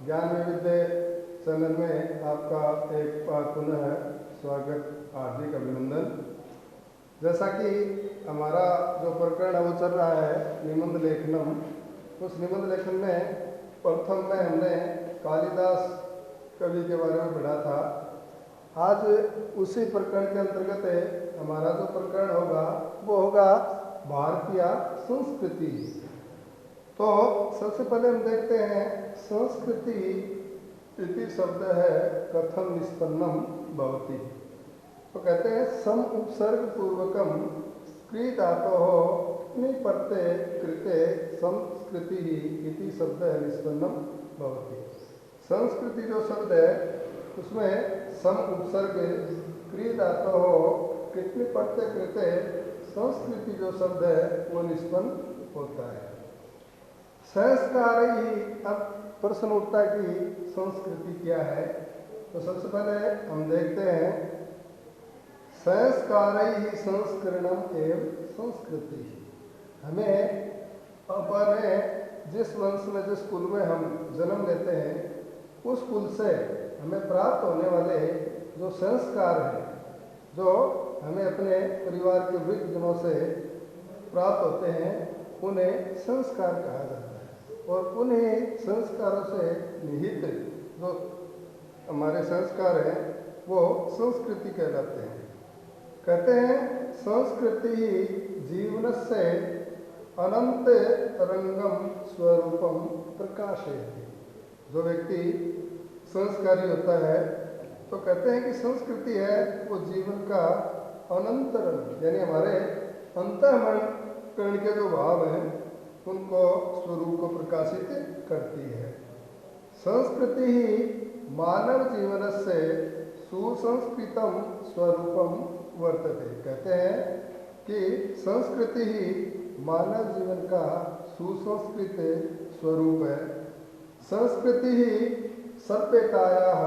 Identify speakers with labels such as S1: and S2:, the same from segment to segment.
S1: ज्ञान वैविध्य चैनल में आपका एक बार पुनः स्वागत, हार्दिक अभिनंदन। जैसा कि हमारा जो प्रकरण है वो चल रहा है निबंध लेखनम। उस निबंध लेखन में प्रथम में हमने कालिदास कवि के बारे में पढ़ा था। आज उसी प्रकरण के अंतर्गत हमारा जो प्रकरण होगा वो होगा भारतीय संस्कृति। तो सबसे पहले हम देखते हैं संस्कृति इति शब्द है कथम निष्पन्नम भवति। तो कहते हैं सम उपसर्ग पूर्वकम क्री धातोः निपत्ते कृते संस्कृति इति शब्द है निष्पन्नम भवति। संस्कृति जो शब्द है उसमें सम उपसर्ग क्री धातोः निपत्ते कृते संस्कृति जो शब्द है वो निष्पन्न होता है। संस्कार ही अब प्रश्न उठता है कि संस्कृति क्या है। तो सबसे पहले हम देखते हैं संस्कार ही संस्करणम एवं संस्कृति। हमें अपने जिस वंश में जिस कुल में हम जन्म लेते हैं उस कुल से हमें प्राप्त होने वाले जो संस्कार हैं, जो हमें अपने परिवार के वृद्धजनों से प्राप्त होते हैं, उन्हें संस्कार कहा जाता है। और उन्हें संस्कारों से निहित जो हमारे संस्कार हैं वो संस्कृति कहलाते हैं। कहते हैं संस्कृति ही जीवन से अनंत रंगम स्वरूपम प्रकाशयति। जो व्यक्ति संस्कारी होता है तो कहते हैं कि संस्कृति है वो जीवन का अनंत रंग, यानी हमारे अंतःकरण के जो भाव हैं उनको स्वरूप को प्रकाशित करती है। संस्कृति ही मानव जीवन से सुसंस्कृतम स्वरूपम वर्तते। कहते हैं कि संस्कृति ही मानव जीवन का सुसंस्कृत स्वरूप है। संस्कृति ही सभ्यतायाः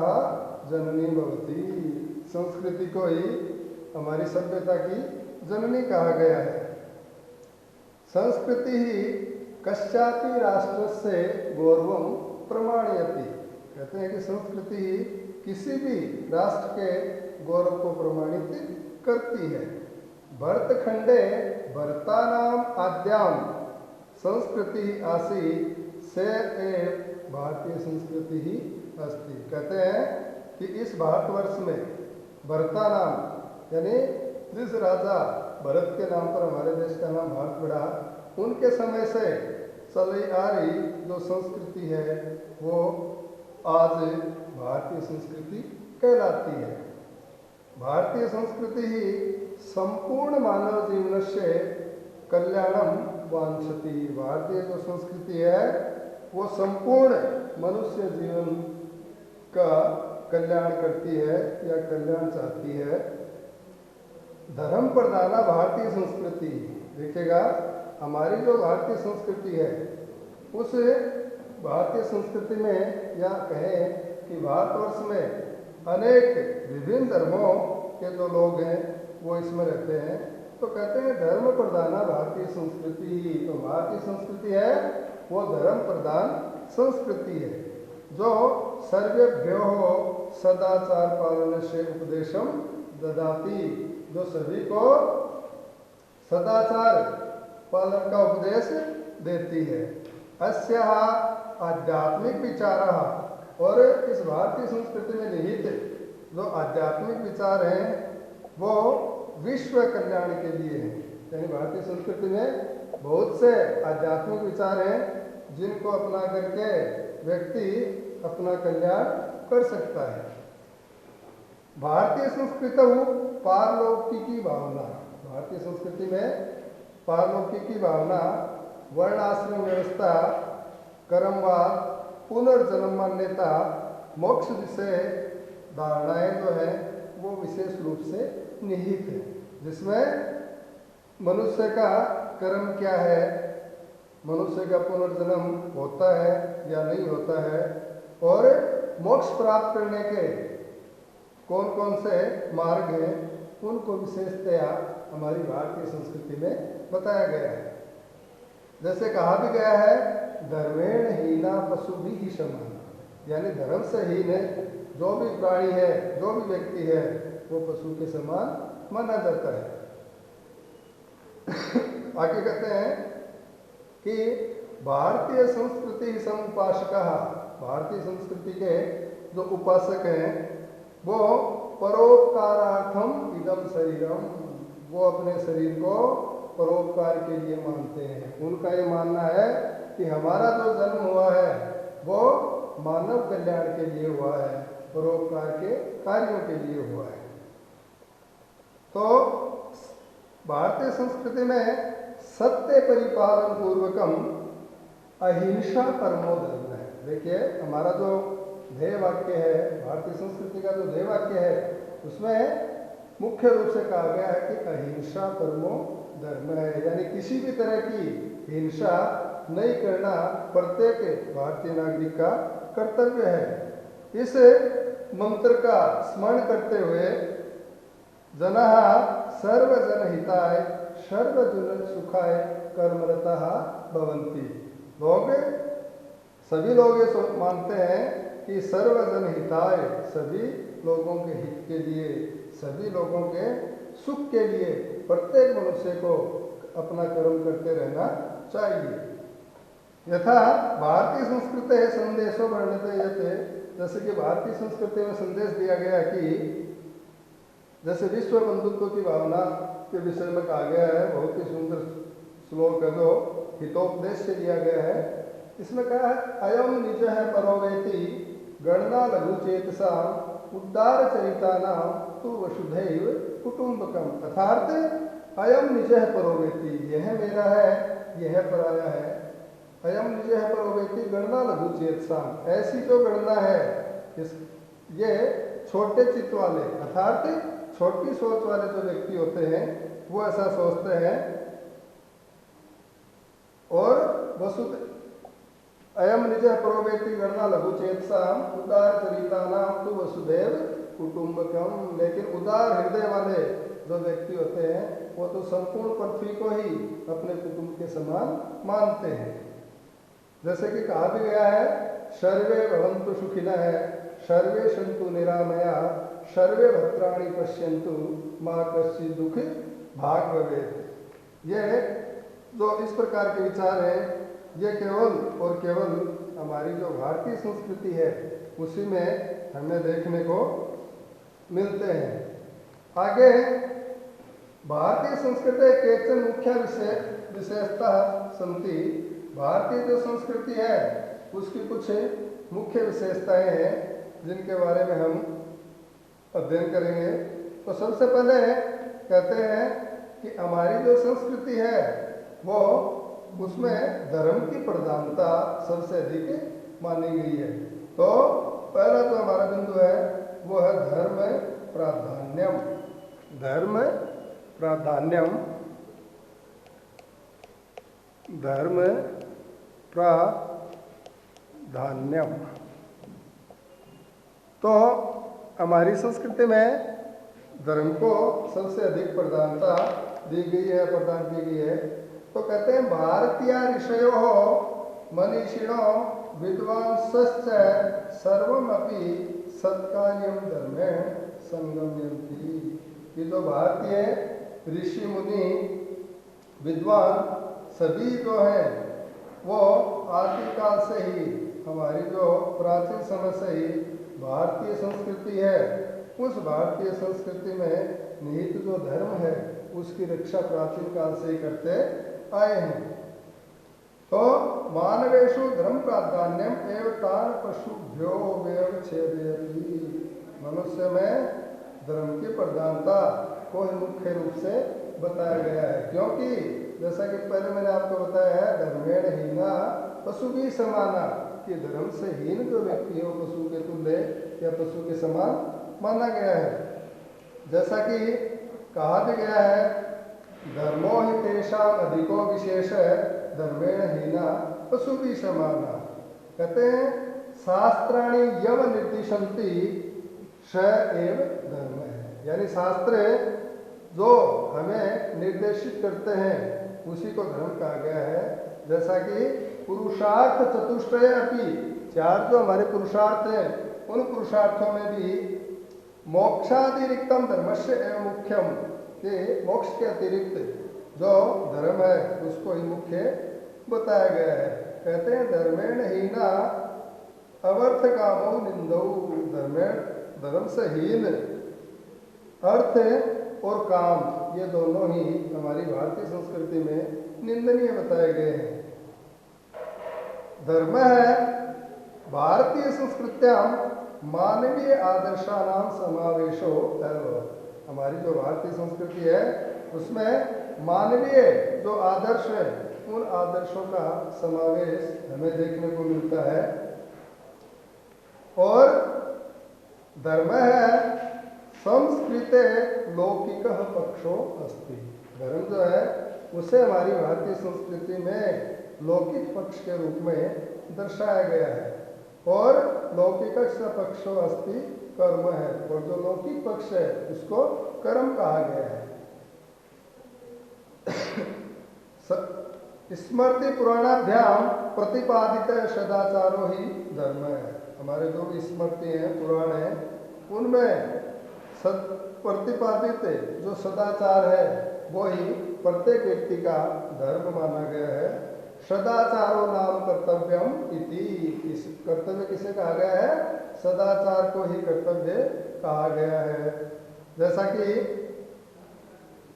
S1: जननी भवति। संस्कृति को ही हमारी सभ्यता की जननी कहा गया है। संस्कृति ही कस्यापि राष्ट्र से गौरवम प्रमाणयति। कहते हैं कि संस्कृति ही किसी भी राष्ट्र के गौरव को प्रमाणित करती है। भरतखंडे भरतानाम आद्याम संस्कृति आसी से भारतीय संस्कृति ही अस्ति। कहते हैं कि इस भारतवर्ष में भरतानाम यानी जिस राजा भरत के नाम पर हमारे देश का नाम भारत पड़ा, उनके समय से चली आ रही जो संस्कृति है वो आज भारतीय संस्कृति कहलाती है। भारतीय संस्कृति ही संपूर्ण मानव जीवन से कल्याणम वांछति। भारतीय जो संस्कृति है वो संपूर्ण मनुष्य जीवन का कल्याण करती है या कल्याण चाहती है। धर्म प्रधाना भारतीय संस्कृति। देखिएगा हमारी जो भारतीय संस्कृति है उस भारतीय संस्कृति में या कहें कि भारतवर्ष में अनेक विभिन्न धर्मों के जो लोग हैं वो इसमें रहते हैं। तो कहते हैं धर्म प्रधाना भारतीय संस्कृति ही। तो भारतीय संस्कृति है वो धर्म प्रधान संस्कृति है जो सर्वेभ्यो सदाचार पालन से उपदेशम ददाती। जो सभी को सदाचार पालन का उपदेश देती है। अस्याः आध्यात्मिक विचारः। और इस भारतीय संस्कृति में निहित जो आध्यात्मिक विचार हैं वो विश्व कल्याण के लिए हैं। यानी भारतीय संस्कृति में बहुत से आध्यात्मिक विचार हैं जिनको अपना करके व्यक्ति अपना कल्याण कर सकता है। भारतीय संस्कृति पारलौकिकी भावना। भारतीय संस्कृति में पारलौकिकी भावना, वर्णाश्रम व्यवस्था, कर्मवाद, पुनर्जन्म मान्यता, मोक्ष विषय धारणाएं जो है वो विशेष रूप से निहित है। जिसमें मनुष्य का कर्म क्या है, मनुष्य का पुनर्जन्म होता है या नहीं होता है, और मोक्ष प्राप्त करने के कौन कौन से मार्ग हैं उनको विशेषतया हमारी भारतीय संस्कृति में बताया गया है। जैसे कहा भी गया है धर्मेण हीना पशु भी ही समान। यानी धर्म से हीन है जो भी प्राणी है, जो भी व्यक्ति है, वो पशु के समान माना जाता है। आगे कहते हैं कि भारतीय संस्कृति समुपासक, भारतीय संस्कृति के जो उपासक हैं वो परोपकारार्थम इदम शरीरम, वो अपने शरीर को परोपकार के लिए मानते हैं। उनका ये मानना है कि हमारा जो जन्म हुआ है वो मानव कल्याण के लिए हुआ है, परोपकार के कार्यों के लिए हुआ है। तो भारतीय संस्कृति में सत्य परिपालन पूर्वकम अहिंसा परमो धर्म है। देखिए हमारा जो ध्येय वाक्य है, भारतीय संस्कृति का जो ध्येय वाक्य है, उसमें मुख्य रूप से कहा गया है कि अहिंसा परमो धर्म है, यानी किसी भी तरह की हिंसा नहीं करना प्रत्येक भारतीय नागरिक का कर्तव्य है। इस मंत्र का स्मरण करते हुए जनः सर्वजनहिताय सर्वजन सुखाय कर्मरतः भवन्ति, लोग सभी लोग ये मानते हैं कि सर्वजन हिताय, सभी लोगों के हित के लिए, सभी लोगों के सुख के लिए प्रत्येक मनुष्य को अपना कर्म करते रहना चाहिए। यथा भारतीय संस्कृति है संदेशो वर्णित यते, जैसे कि भारतीय संस्कृति में संदेश दिया गया कि जैसे विश्व बंधुत्व की भावना के विषय में कहा गया है, बहुत ही सुंदर श्लोक है जो हितोपदेश से दिया गया है। इसमें कहा है अयम निज है परोवेति गणना लघु चेतसा उद्धार चरिता नाम तु वसुधैव कुटुंबकम, अर्थात अयम निज है परोवेति, यह मेरा है, यह पराया है। अयम निज है परोवेति गणना लघु चेतसा, ऐसी जो गणना है ये छोटे चित्त वाले, अर्थात छोटी सोच वाले जो व्यक्ति होते हैं वो ऐसा सोचते हैं। और वसुध अयम निज परोवेति गणना लघु चेतसाम उदार चरिता नाम तु वसुधैव कुटुंबकम, लेकिन उदार हृदय वाले जो व्यक्ति होते हैं वो तो संपूर्ण पृथ्वी को ही अपने कुटुंब के समान मानते हैं। जैसे कि कहा भी गया है सर्वे भवन्तु सुखिनः सर्वे सन्तु निरामया सर्वे भद्राणि पश्यन्तु मा कश्चित् दुःख भाग भवेत्। ये जो इस प्रकार के विचार हैं ये केवल और केवल हमारी जो भारतीय संस्कृति है उसी में हमें देखने को मिलते हैं। आगे भारतीय संस्कृति केचन मुख्य विशेषता सन्ति, भारतीय जो संस्कृति है उसकी कुछ मुख्य विशेषताएं हैं जिनके बारे में हम अध्ययन करेंगे। तो सबसे पहले कहते हैं कि हमारी जो संस्कृति है वो उसमें धर्म की प्रधानता सबसे अधिक मानी गई है। तो पहला जो हमारा बिंदु है वो है धर्म प्राधान्यम, धर्म प्राधान्यम, धर्म प्राधान्यम। तो हमारी संस्कृति में धर्म को सबसे अधिक प्रधानता दी गई है, प्रदान की गई है। तो कहते हैं भारतीय ऋषयो मनीषिणो विद्वांसश्च सर्वमपि सत्कार्यम धर्मेण संगम्यन्ति। ये जो भारतीय ऋषि मुनि विद्वान सभी जो हैं वो आदिकाल से ही, हमारी जो प्राचीन समय से ही भारतीय संस्कृति है उस भारतीय संस्कृति में निहित जो धर्म है उसकी रक्षा प्राचीन काल से ही करते आए हैं। तो मानवेषु धर्म प्राधान्यम एवं तान पशुभ्यो व्यवच्छेदयति, मनुष्य में धर्म की प्रधानता को मुख्य रूप से बताया गया है, क्योंकि जैसा कि पहले मैंने आपको बताया है धर्मेण हीना पशु भी समाना, कि धर्म से हीन जो व्यक्ति है वो पशु के तुल्य या पशु के समान माना गया है। जैसा कि कहा भी गया है धर्मो हि तेषां अधिको विशेष धर्मेण हीना पशु भी समाना। कहते हैं शास्त्राणि यव निर्दिशन्ति स एव धर्म है, यानी शास्त्र जो हमें निर्देशित करते हैं उसी को धर्म कहा गया है। जैसा कि पुरुषार्थ चतुष्टय अपि चार जो हमारे पुरुषार्थ हैं उन पुरुषार्थों में भी मोक्षातिरिक्तम धर्मस्य एवं मुख्यम के मोक्ष के अतिरिक्त जो धर्म है उसको ही मुख्य बताया गया है। कहते हैं धर्मेण हीना अवर्थ कामो निंदौ, धर्म से हीन अर्थ और काम ये दोनों ही हमारी भारतीय संस्कृति में निंदनीय बताए गए हैं। धर्म है भारतीय संस्कृत्यां मानवीय आदर्शानाम समावेशो एवं, हमारी जो भारतीय संस्कृति है उसमें मानवीय जो आदर्श है उन आदर्शों का समावेश हमें देखने को मिलता है। और धर्म है संस्कृते लौकिक पक्षो अस्ति, धर्म जो है उसे हमारी भारतीय संस्कृति में लौकिक पक्ष के रूप में दर्शाया गया है। और लौकिक पक्षो अस्ति कर्म है, और जो लौकिक पक्ष है उसको कर्म कहा गया है। स्मृति पुराणाभ्याम प्रतिपादित सदाचारो ही धर्म है, हमारे जो भी स्मृति हैं पुराण है उनमें प्रतिपादित जो सदाचार है वो ही प्रत्येक व्यक्ति का धर्म माना गया है। सदाचारो नाम कर्तव्यम इति, इस कर्तव्य किसे कहा गया है? सदाचार को ही कर्तव्य कहा गया है। जैसा कि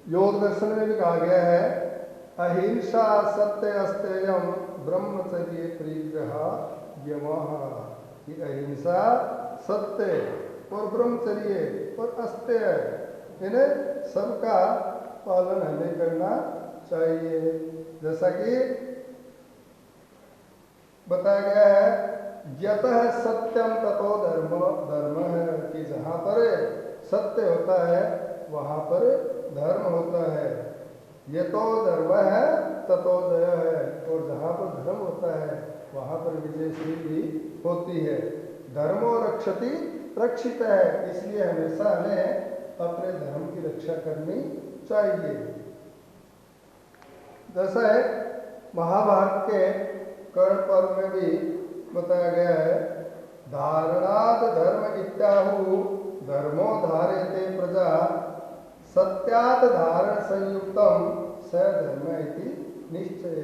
S1: योग दर्शन में भी कहा गया है अहिंसा सत्य अस्तेयम ब्रह्मचर्य परिग्रह यमः, कि अहिंसा सत्य और ब्रह्मचर्य और अस्तेय इन्हें सबका पालन हमें करना चाहिए। जैसा कि बताया गया है यतः सत्यम ततो धर्म, धर्म है कि जहाँ पर सत्य होता है वहाँ पर धर्म होता है। ये तो धर्म है ततो जय है, और जहाँ पर धर्म होता है वहाँ पर विजयश्री भी होती है। धर्मो रक्षति रक्षित है, इसलिए हमेशा हमें अपने धर्म की रक्षा करनी चाहिए। जैसा है महाभारत के कर्ण पर्व में भी बताया गया है धारणाद धर्म इत्याहु धर्मो धारेते प्रजा सत्यात धारण संयुक्तम स धर्म इति निश्चय।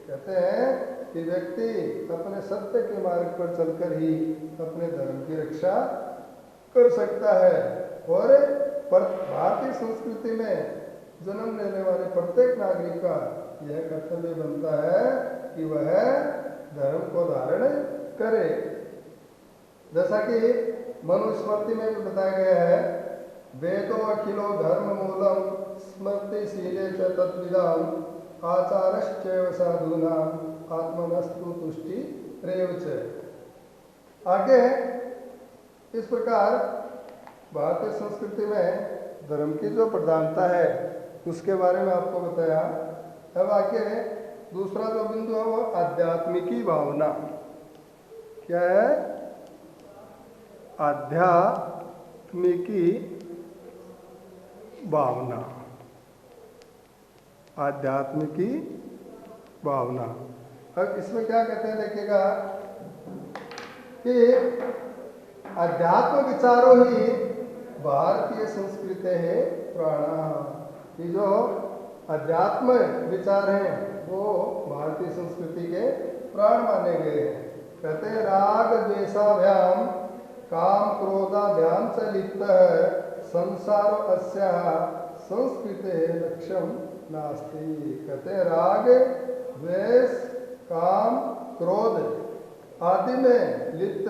S1: कहते हैं कि व्यक्ति अपने सत्य के मार्ग पर चलकर ही अपने धर्म की रक्षा कर सकता है। और भारतीय संस्कृति में जन्म लेने वाले प्रत्येक नागरिक का यह कर्तव्य बनता है कि वह धर्म को धारण करे। जैसा कि मनुस्मृति में भी बताया गया है वेदो अखिलो धर्म मूलम स्मृति शीले च तद्विदाम आचारश्चैव साधूनाम आत्मनस्तु तुष्टि रेव च। आगे इस प्रकार भारतीय संस्कृति में धर्म की जो प्रधानता है उसके बारे में आपको बताया। अब आगे दूसरा जो बिंदु है वो आध्यात्मिकी भावना। क्या है? आध्यात्मिकी भावना, आध्यात्मिकी भावना। अब इसमें क्या कहते हैं देखिएगा कि अध्यात्म विचारों ही भारतीय संस्कृति है प्राणा। ये जो अध्यात्म विचार हैं वो भारतीय संस्कृति के प्राण माने गए हैं। कहते हैं राग द्वेषाभ्याम काम क्रोधाभ्याम च लिप्तः संसारो अस्याः संस्कृते लक्ष्यम नास्ति। कहते हैं राग द्वेष काम क्रोध आदि में लिप्त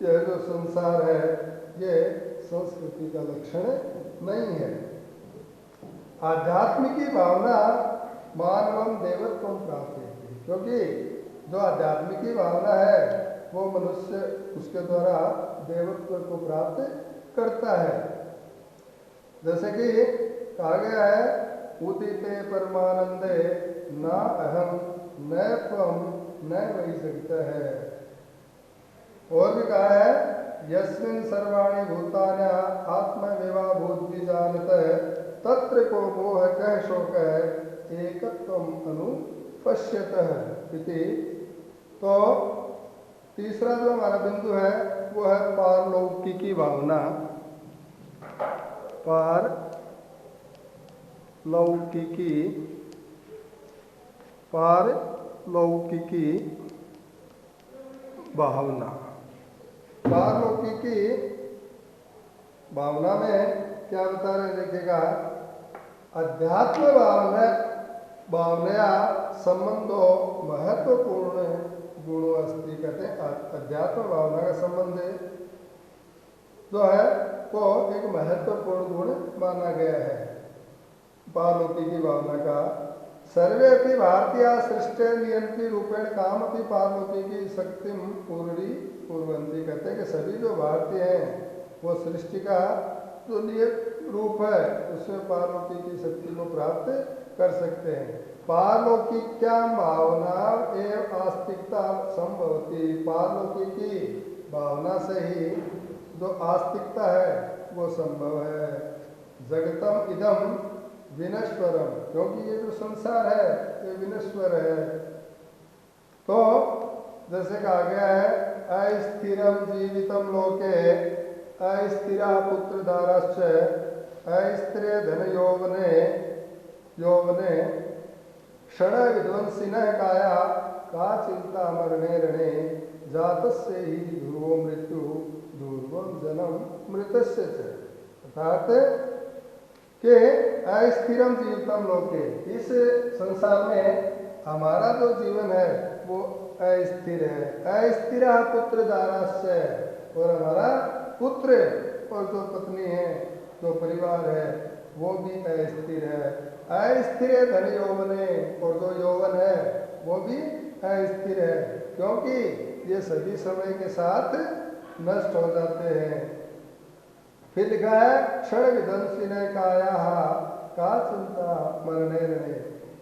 S1: यह जो संसार है ये संस्कृति का लक्षण नहीं है। आध्यात्मिकी भावना मानवम देवत्वम प्राप्त है, क्योंकि जो आध्यात्मिकी भावना है वो मनुष्य उसके द्वारा देवत्व को प्राप्त करता है। जैसे कि कहा गया है उदिते परमानंदे न अहम न त्वम न वही सकता है। और भी कहा है यस्मिन् सर्वाणि भूतानि आत्मविवा भूद्विजानतः तत्र को मोह कह शोक एकत्वम अनुपश्यतः इति। तो तीसरा जो हमारा बिंदु है वो है पारलौकिकी भावना। पारलौकिकी भावना। पारलौकिकी भावना में क्या बता रहे देखिएगा, अध्यात्म भावनया संबंधो महत्वपूर्ण गुणों अस्ति। कहते हैं अध्यात्म भावना का संबंध जो है वो एक महत्वपूर्ण गुण माना गया है पारलौकिकी भावना का। सर्वे अपनी भारतीय सृष्टि नियंत्री रूपेण काम अपनी पारलौकिकी शक्ति पूर्वंती। कहते हैं कि सभी जो भारतीय हैं वो सृष्टि का जो नियत रूप है उसमें पारलौकिकी शक्ति को प्राप्त कर सकते हैं। पारलौकिक्या भावना एवं आस्तिकता संभवती। पारलौकिकी भावना से ही जो आस्तिकता है वो संभव है। जगतम इदम विनश्वरम, क्योंकि ये जो संसार है ये विनश्वर है। तो जैसे कहा गया है अस्थिरम जीवितम लोके अस्थिरा पुत्रधारश्च अस्थिरे धन यौवने क्षण विध्वंसिनः काया का चिंता मरणे रणे जातस्य ही ध्रुवो मृत्यु ध्रुवम जन्म मृतस्य च। अर्थात कि अस्थिरम जीवितम लोके, इस संसार में हमारा जो जीवन है वो अस्थिर है। अस्थिरा पुत्रधारश्च, और हमारा पुत्र और जो पत्नी है जो परिवार है वो भी अस्थिर है। अस्थिर धन यौवने, और जो यौवन है वो भी अस्थिर है, क्योंकि ये सभी समय के साथ नष्ट हो जाते हैं। फिर लिखा है क्षण विध्वंसिने काया का चिंता मरणे रणे,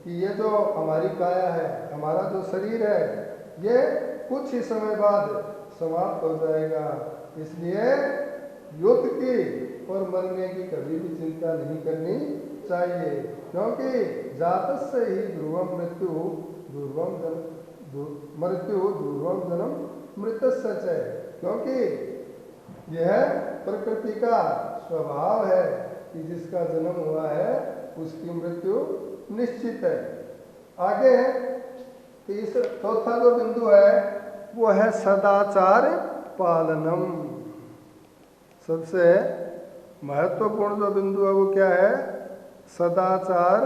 S1: कि ये जो हमारी काया है, हमारा जो शरीर है, ये कुछ ही समय बाद समाप्त हो जाएगा। इसलिए युद्ध की और मरने की कभी भी चिंता नहीं करनी चाहिए, क्योंकि जातस्य ही ध्रुवम मृत्यु ध्रुवम जन्म मृतस्य च। क्योंकि यह प्रकृति का स्वभाव है कि जिसका जन्म हुआ है उसकी मृत्यु निश्चित है। आगे चौथा जो बिंदु है वो है सदाचार पालनम। सबसे महत्वपूर्ण जो बिंदु है वो क्या है, सदाचार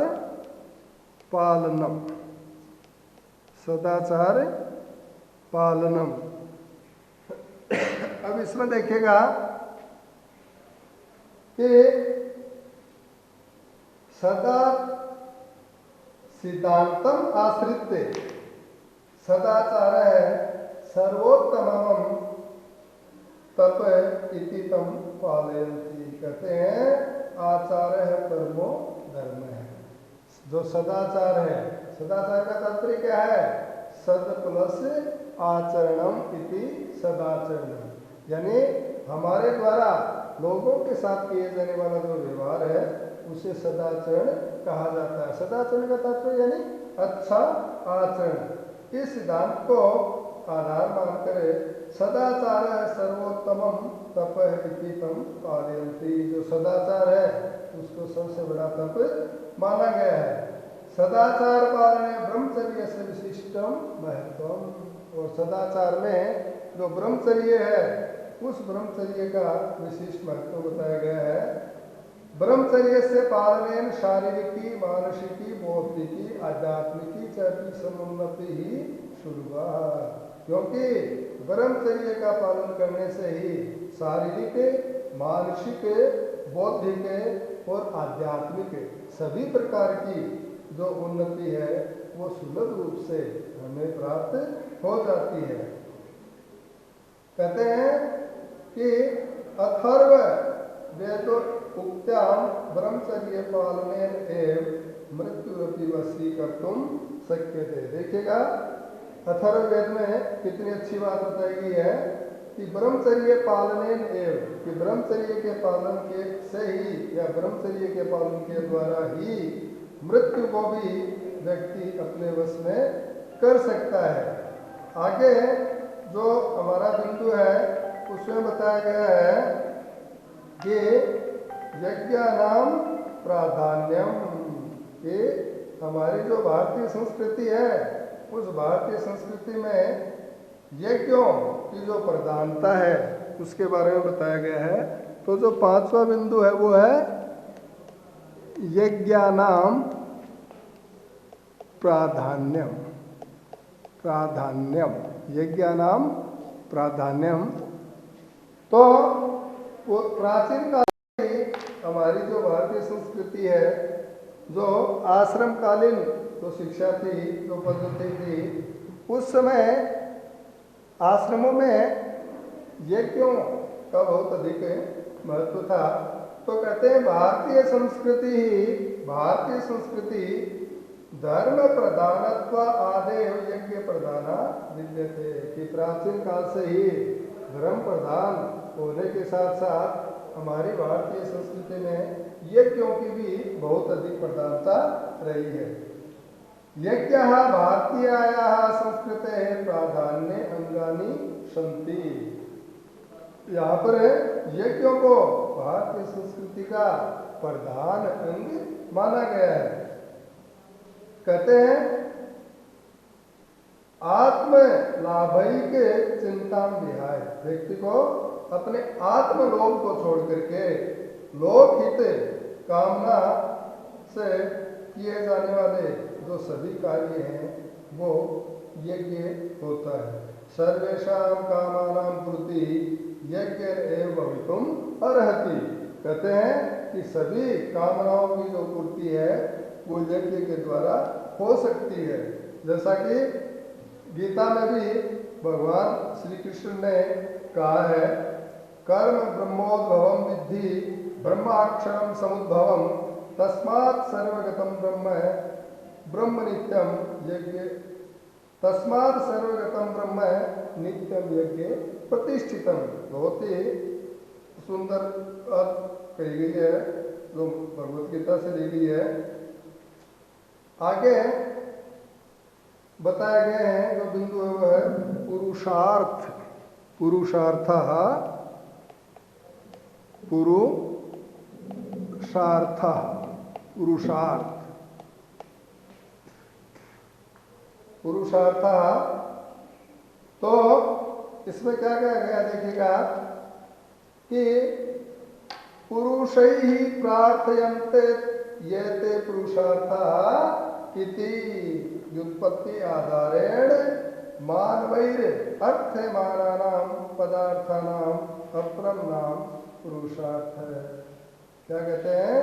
S1: पालनम। सदाचार पालनम। अब इसमें देखिएगा कि सदा सिद्धांतम आश्रित सदाचार है सर्वोत्तमम तप इति तम पालयन्ति। कहते हैं आचार है परमो धर्म है। जो सदाचार है, सदाचार का तात्पर्य क्या है, सद प्लस आचरणम इति सदाचरणम, यानी हमारे द्वारा लोगों के साथ किए जाने वाला जो व्यवहार है उसे सदाचरण कहा जाता है। सदाचरण का तात्पर्य यानी अच्छा आचरण। इस सिद्धांत को आधार मानकर सदाचार है सर्वोत्तमम तप इति तम पालयन्ति। जो सदाचार है उसको सबसे बड़ा तप माना गया है। सदाचार पालने ब्रह्मचर्य से विशिष्टम महत्वम। और सदाचार में जो ब्रह्मचर्य है उस ब्रह्मचर्य का विशिष्ट महत्व बताया गया है। ब्रह्मचर्य से पालने शारीरिकी मानसिकी बौद्धिकी आध्यात्मिकी चरती समुन्नति ही शुरुआत। क्योंकि ब्रह्मचर्य का पालन करने से ही शारीरिक मानसिक बौद्धिक और आध्यात्मिक सभी प्रकार की जो उन्नति है वो सुलभ रूप से हमें प्राप्त हो जाती है। कहते हैं कि अथर्व वेदो उक्त्याम ब्रह्मचर्य पालने एवं मृत्युरपि वशीकर्तुम शक्यते। देखिएगा अथर्व वेद में कितनी अच्छी बात बताई गई है कि ब्रह्मचर्य पालने एवं, कि ब्रह्मचर्य के पालन के से ही या ब्रह्मचर्य के पालन के द्वारा ही मृत्यु को भी व्यक्ति अपने वश में कर सकता है। आगे जो हमारा बिंदु है उसमें बताया गया है कि यज्ञानाम प्राधान्यम, कि हमारी जो भारतीय संस्कृति है उस भारतीय संस्कृति में यज्ञों की जो प्रधानता है उसके बारे में बताया गया है। तो जो पांचवा बिंदु है वो है यज्ञानाम प्राधान्यम, प्राधान्यम, यज्ञानाम प्राधान्यम। तो वो प्राचीन काल की हमारी जो भारतीय संस्कृति है, जो आश्रम कालीन जो शिक्षा थी, जो पद्धति थी, उस समय आश्रमों में यज्ञों का बहुत अधिक महत्व था। तो कहते हैं भारतीय संस्कृति ही, भारतीय संस्कृति धर्म प्रधानत्व आदेव यज्ञ प्रधाना विद्यते, कि प्राचीन काल से ही धर्म प्रधान होने के साथ साथ हमारी भारतीय संस्कृति में यज्ञों की भी बहुत अधिक प्रधानता रही है। यज्ञः भारतीयायाः संस्कृतेः प्राधान्ये अंगानि सन्ति। यहाँ पर यज्ञों को भारतीय संस्कृति का प्रधान अंग माना गया है। कहते हैं आत्म लाभैक चिंता विहाय, व्यक्ति को अपने आत्मलोभ को छोड़ करके लोकहित कामना से किए जाने वाले जो सभी कार्य हैं वो यज्ञ होता है। सर्वेषां कामानां पूर्ति यज्ञ एव भवितुम अर्हति। कहते हैं कि सभी कामनाओं की जो पूर्ति है वो यज्ञ के द्वारा हो सकती है। जैसा कि गीता में भी भगवान श्री कृष्ण ने कहा है, कर्म ब्रह्मोद्भवम विद्धि ब्रह्माक्षरम समुद्भवम तस्मात् सर्वगतम ब्रह्म ब्रह्म नित्यम यज्ञ, तस्मात् सर्वगतम ब्रह्म नित्यम यज्ञ प्रतिष्ठितम। बहुत ही सुंदर बात कही गई है जो भगवत गीता से ली गई है। आगे बताए गए हैं जो बिंदु है वो है पुरुषार्थ, पुरुषार्थः, पुरुषार्थः, पुरुषार्थ, पुरुषार्थः। तो इसमें क्या कहा गया देखिएगा कि पुरुषैः प्रार्थयन्ते ये ते पुरुषार्थः इति व्युत्पत्ति आधारेण मानवैर अर्थमानानां पदार्थानां अपरम नाम पुरुषार्थ। क्या कहते हैं?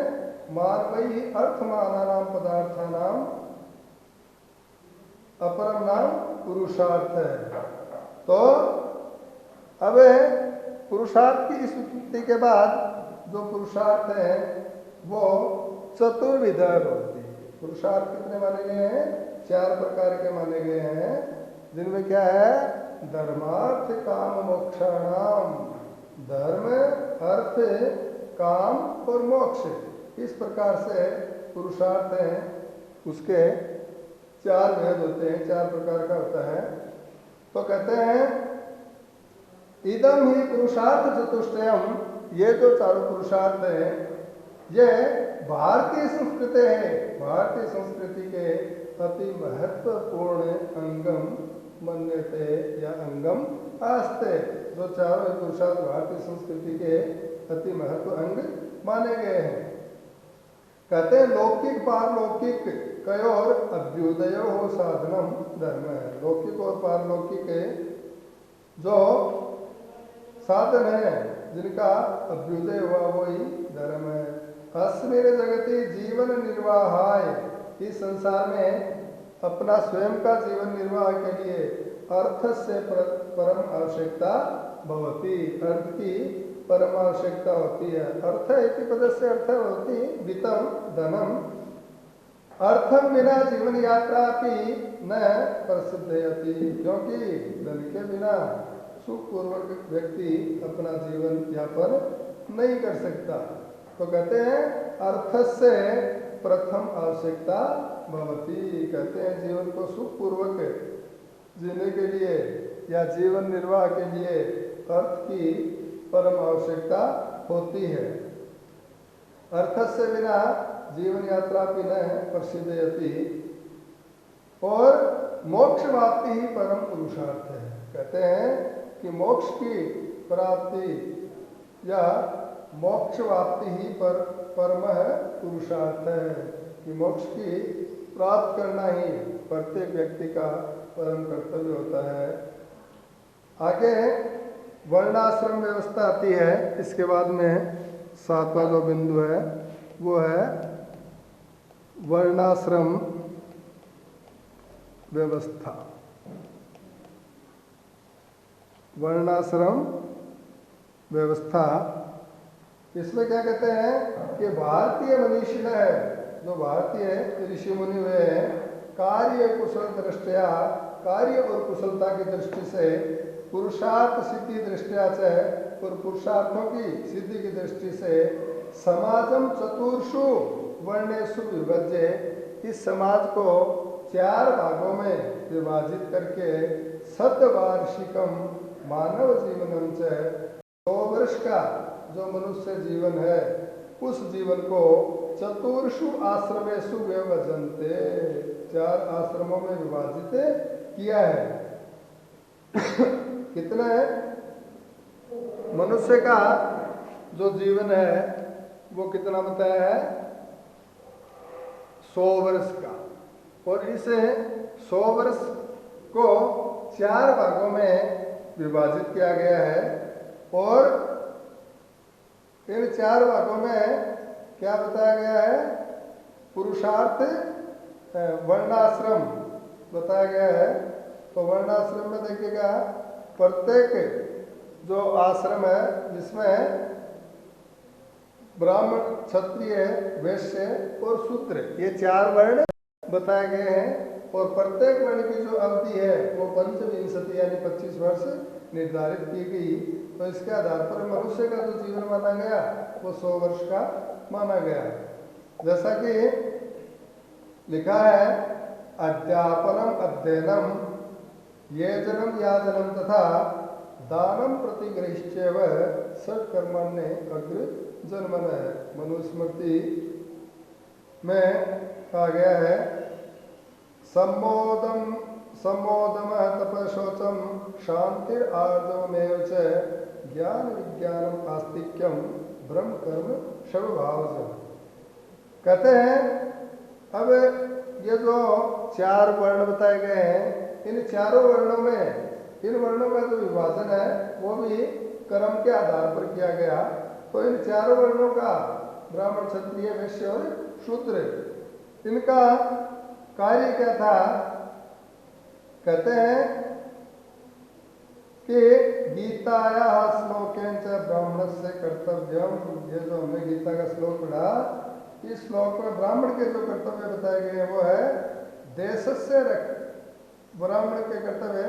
S1: मानवैः अर्थमानानां पदार्थानां अपरम नाम पुरुषार्थ है। तो अब पुरुषार्थ की इस उत्पत्ति के बाद जो पुरुषार्थ है वो चतुर्विध होती है। पुरुषार्थ कितने माने गए हैं? 4 प्रकार के माने गए हैं, जिनमें क्या है? धर्मार्थ काम मोक्षाणाम, धर्म अर्थ काम और मोक्ष, इस प्रकार से पुरुषार्थ हैं। उसके 4 भेद होते हैं, 4 प्रकार का होता है। तो कहते हैं इदम ही पुरुषार्थ चतुष्टयम, ये जो चारों पुरुषार्थ हैं ये भारतीय संस्कृति है, भारतीय संस्कृति के अति महत्वपूर्ण अंगम मन्यते या अंगम आस्ते। जो चारों पुरुषार्थ भारतीय संस्कृति के अति महत्व अंग माने गए हैं। कहते हैं लौकिक पारलौकिक कयोर अभ्युदय हो साधनम धर्म है। लौकिक और पारलौकिक जो साधन है जिनका अभ्युदय हुआ वही धर्म है। अस्मिन जगति जीवन निर्वाहाय, इस संसार में अपना स्वयं का जीवन निर्वाह के लिए अर्थ से परम आवश्यकता भवति, अर्थ की परम आवश्यकता होती है। अर्थ इति पद से अर्थ होती वित्तम धनम, अर्थम बिना जीवन यात्रा भी न प्रसिद्धयति, क्योंकि धन के बिना सुखपूर्वक व्यक्ति अपना जीवन यापन नहीं कर सकता। तो कहते हैं अर्थ से प्रथम आवश्यकता भवती, कहते हैं जीवन को सुखपूर्वक जीने के लिए या जीवन निर्वाह के लिए अर्थ की परम आवश्यकता होती है। अर्थस्य विना जीवन यात्रा भी न प्रसिद्धयति, और मोक्ष प्राप्ति ही परम पुरुषार्थ है। कहते हैं कि मोक्ष की प्राप्ति या मोक्ष प्राप्ति ही परम पुरुषार्थ है, कि मोक्ष की प्राप्त करना ही प्रत्येक व्यक्ति का परम कर्तव्य होता है। आगे वर्णाश्रम व्यवस्था आती है। इसके बाद में 7वां जो बिंदु है वो है वर्णाश्रम व्यवस्था। वर्णाश्रम व्यवस्था, इसमें क्या कहते हैं कि भारतीय मनीषी है, जो भारतीय ऋषि मुनि हुए हैं, कार्य कुशल दृष्टिया, कार्य और कुशलता की दृष्टि से, पुरुषार्थ सिद्धि दृष्टिया से और पुरुषार्थों की सिद्धि की दृष्टि से समाजम चतुर्षु वर्णेषु विभज्य, इस समाज को 4 भागों में विभाजित करके शतवार्षिकम मानव जीवनम से 100 वर्ष का जो मनुष्य जीवन है उस जीवन को चतुर्षु आश्रमेषु व्यवजन्ते, 4 आश्रमों में विभाजित किया है। कितना है? मनुष्य का जो जीवन है वो कितना बताया है? 100 वर्ष का, और इस 100 वर्ष को 4 भागों में विभाजित किया गया है। और इन 4 भागों में क्या बताया गया है? पुरुषार्थ वर्णाश्रम बताया गया है। तो वर्णाश्रम में देखिएगा, प्रत्येक जो आश्रम है जिसमें ब्राह्मण, क्षत्रिय, वैश्य और शूद्र, ये 4 वर्ण बताए गए हैं। और प्रत्येक वर्ण की जो अवधि है वो पंचविंशति यानी 25 वर्ष निर्धारित की गई। तो इसके आधार पर मनुष्य का जो जीवन माना गया वो 100 वर्ष का माना गया। जैसा कि लिखा है, अध्यापनम अध्ययनम ये जन्म या जन्म तथा दानम प्रतिगृह्यव सत्कर्मण्य अग्र जन्मन है। मनुस्मृति में कहा गया है, सम्मोदम तपशोचम शांतिर आर्जवमेव च ज्ञान विज्ञानम आस्तिक्यम ब्रह्म कर्म शवभावजम। कहते हैं अब ये जो 4 वर्ण बताए गए हैं, इन 4 वर्णों में, इन वर्णों का जो विभाजन है वो भी कर्म के आधार पर किया गया। तो इन 4 वर्णों का ब्राह्मण, क्षत्रिय, वैश्य और शूद्र, इनका कार्य क्या था? कहते हैं कि गीताया श्लोकेन च ब्राह्मण से कर्तव्यम, ये जो हमने गीता का श्लोक पढ़ा, इस श्लोक में ब्राह्मण के जो कर्तव्य बताए गए हैं वो है देशस्य ब्राह्मण के कर्तव्य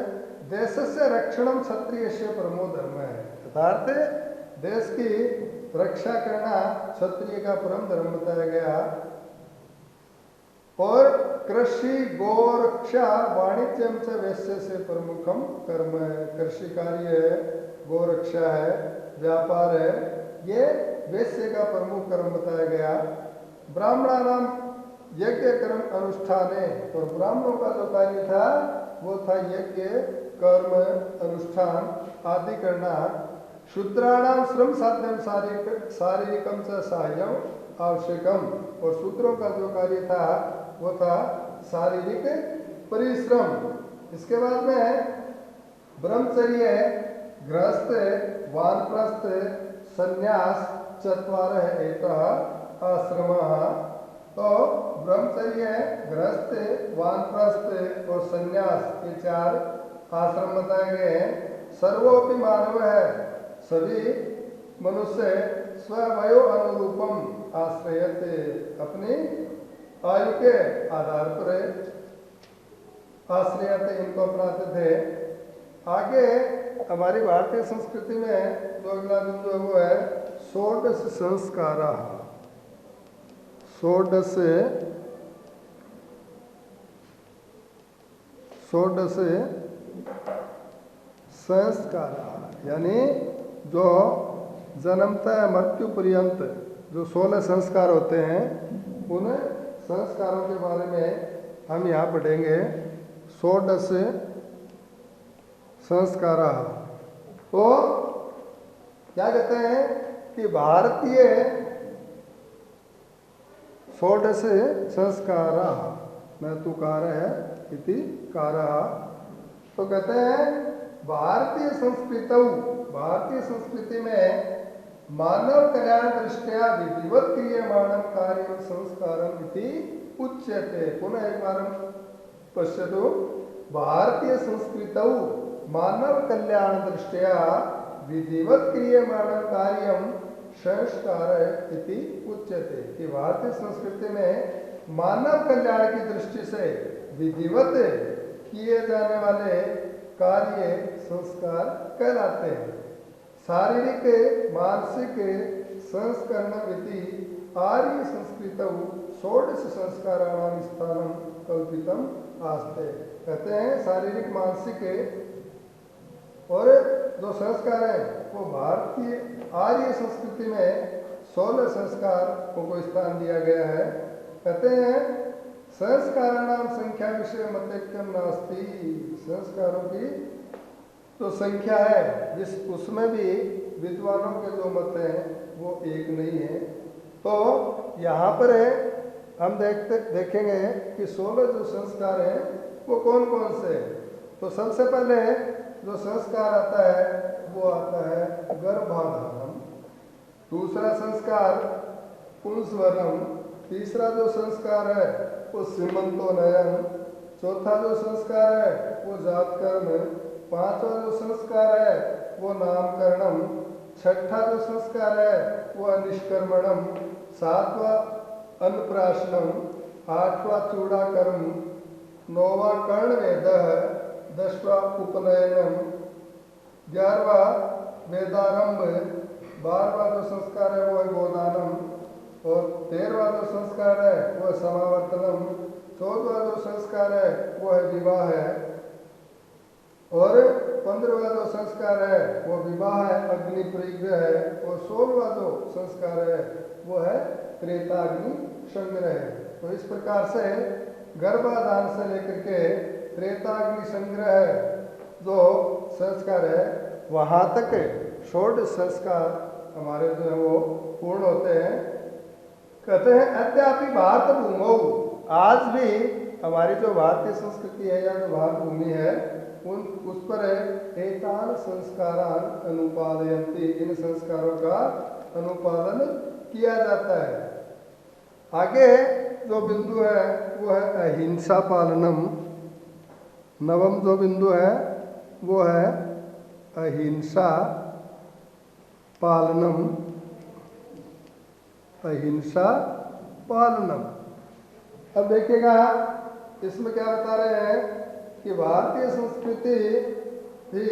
S1: देशस्य रक्षणम क्षत्रियस्य परमो धर्म है। अर्थात देश की रक्षा करना क्षत्रिय का परम धर्म बताया गया। और कृषि गोरक्षा वाणिज्यम से वैश्य से प्रमुखम कर्म है। कृषि कार्य है, गोरक्षा है, व्यापार है, ये वैश्य का प्रमुख कर्म बताया गया। ब्राह्मणानाम यज्ञ कर्म अनुष्ठान है, और ब्राह्मणों का जो कार्य था वो था यज्ञ कर्म अनुष्ठान आदि करना। शूद्राणाम श्रम साध्यम शारीरिकम से सहायम आवश्यकम, और शूद्रों का जो कार्य था वो था शारीरिक परिश्रम। इसके बाद में ब्रह्मचर्य, गृहस्थ, वानप्रस्थ, संन्यास 4 एतः आश्रम। तो ब्रह्मचर्य, गृहस्थ, वानप्रस्थ और संन्यास, ये 4 आश्रम बताए गए हैं। सर्वोपि मानव है, सभी मनुष्य स्ववयो अनुरूपम आश्रयत, अपनी आयु के आधार पर आश्रयत इनको अपनाते थे। आगे हमारी भारतीय संस्कृति में जो अगला बिंदु है वो है षोडश संस्कार। षोडश संस्कार यानी जो जन्मतः मृत्यु पर्यंत जो 16 संस्कार होते हैं, उन संस्कारों के बारे में हम यहाँ पढ़ेंगे। 16 संस्कार। तो क्या कहते हैं कि भारतीय 16 संस्कार न तु कारः इति कारः। तो कहते हैं भारतीय संस्कृति में मानव कल्याण दृष्टिया विधिवत क्रियमाणं कार्यं संस्कारम् इति उच्यते। पुनः एक बार पश्यतु। भारतीय संस्कृतौ मानव कल्याण दृष्टिया विधिवत क्रियमाणं कार्यं संस्कार इति उच्यते। कि भारतीय संस्कृति में मानव कल्याण की दृष्टि से विधिवत किए जाने वाले कार्य संस्कार कहलाते हैं। शारीरिक मानसिक संस्करण इति आर्य संस्कृतौ 16 संस्काराणां स्थानं कल्पितम् आस्ते। कहते हैं शारीरिक मानसिक और जो संस्कार है वो भारतीय आर्य संस्कृति में 16 संस्कार को स्थान दिया गया है। कहते हैं संस्काराणां संख्या विषय मत्यक्यम नास्ति। संस्कारों की तो संख्या है उसमें भी विद्वानों के जो मत हैं वो एक नहीं है। तो यहाँ पर हम देखेंगे कि 16 जो संस्कार हैं वो कौन कौन से हैं। तो सबसे पहले जो संस्कार आता है वो आता है गर्भाधानम। दूसरा संस्कार पुंसवनम। तीसरा जो संस्कार है वो सीमंतोनयन। चौथा जो संस्कार है वो जातकर्म। पांचवा जो संस्कार है वो नामकरणम। छठा जो संस्कार है वो निष्कर्मणम। सातवां अन्नप्राशनम। आठवां चूड़ाकर्म। नौवां कर्णवेदः। 10वां उपनयनम। 11वां वेदारंभ। 12वां जो संस्कार है वो है गोदानम। और 13वां जो संस्कार है वो है समावर्तनम। 14वां जो संस्कार है वो है विवाह है। और 15वां जो संस्कार है वो विवाह है, अग्नि परिग्रह है। और 16वां जो संस्कार है वो है त्रेताग्नि संग्रह है। तो इस प्रकार से गर्भाधान से लेकर के त्रेताग्नि संग्रह जो संस्कार है वहाँ तक 16 संस्कार हमारे जो है वो पूर्ण होते हैं। कहते हैं अद्यापि भारत भूमौ। आज भी हमारी जो भारतीय संस्कृति है या जो भारत भूमि है उस पर एतान संस्कारान अनुपादयन्ति। इन संस्कारों का अनुपालन किया जाता है। आगे जो बिंदु है वो है अहिंसा पालनम। नवम जो बिंदु है वो है अहिंसा पालनम। अहिंसा पालनम। अब देखिएगा इसमें क्या बता रहे हैं कि भारतीय संस्कृति ही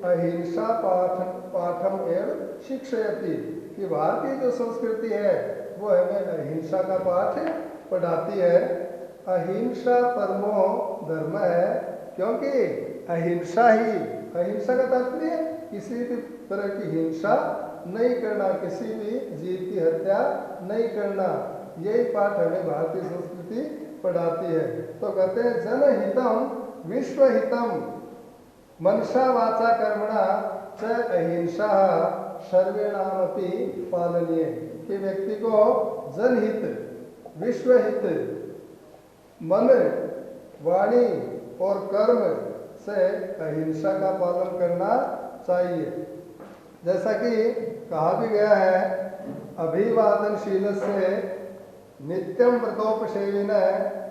S1: अहिंसा पाठम एवं शिक्षयति। कि भारतीय जो संस्कृति है वो हमें अहिंसा का पाठ पढ़ाती है। अहिंसा परमो धर्म है। क्योंकि अहिंसा का तात्पर्य किसी भी तरह की हिंसा नहीं करना, किसी भी जीव की हत्या नहीं करना। यही पाठ हमें भारतीय संस्कृति पढ़ाती है। तो कहते हैं जनहितम विश्वहितम मनसा वाचा कर्मणा च अहिंसा सर्वेणामपि पालनीय। कि व्यक्ति को जनहित, विश्वहित, मन, वाणी और कर्म से अहिंसा का पालन करना चाहिए। जैसा कि कहा भी गया है अभिवादनशील से नित्यम व्रतोपसेविन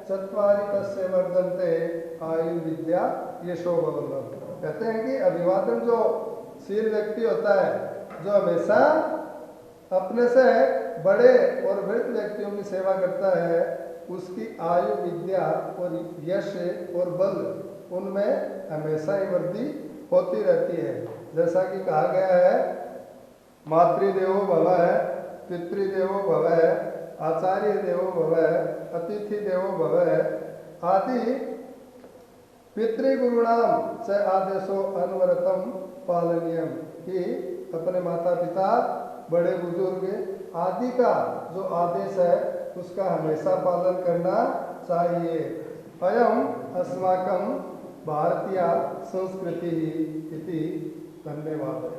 S1: चत्वारि तस्य वर्धन्ते आयु विद्या यशो बलम। कहते हैं कि अभिवादन जो शील व्यक्ति होता है जो हमेशा अपने से बड़े और वृद्ध व्यक्तियों की सेवा करता है उसकी आयु विद्या और यश और बल उनमें हमेशा ही वृद्धि होती रहती है। जैसा कि कहा गया है मातृदेवो भव है, पितृदेवो भव है, आचार्य देवो भव है, अतिथि देवो भव है आदि पितृगुरुणाम च आदेशो अनवरतम पालनीयम, कि अपने माता पिता बड़े बुजुर्ग आदि का जो आदेश है उसका हमेशा पालन करना चाहिए। अयम अस्माकं भारतीय संस्कृति इति। धन्यवाद।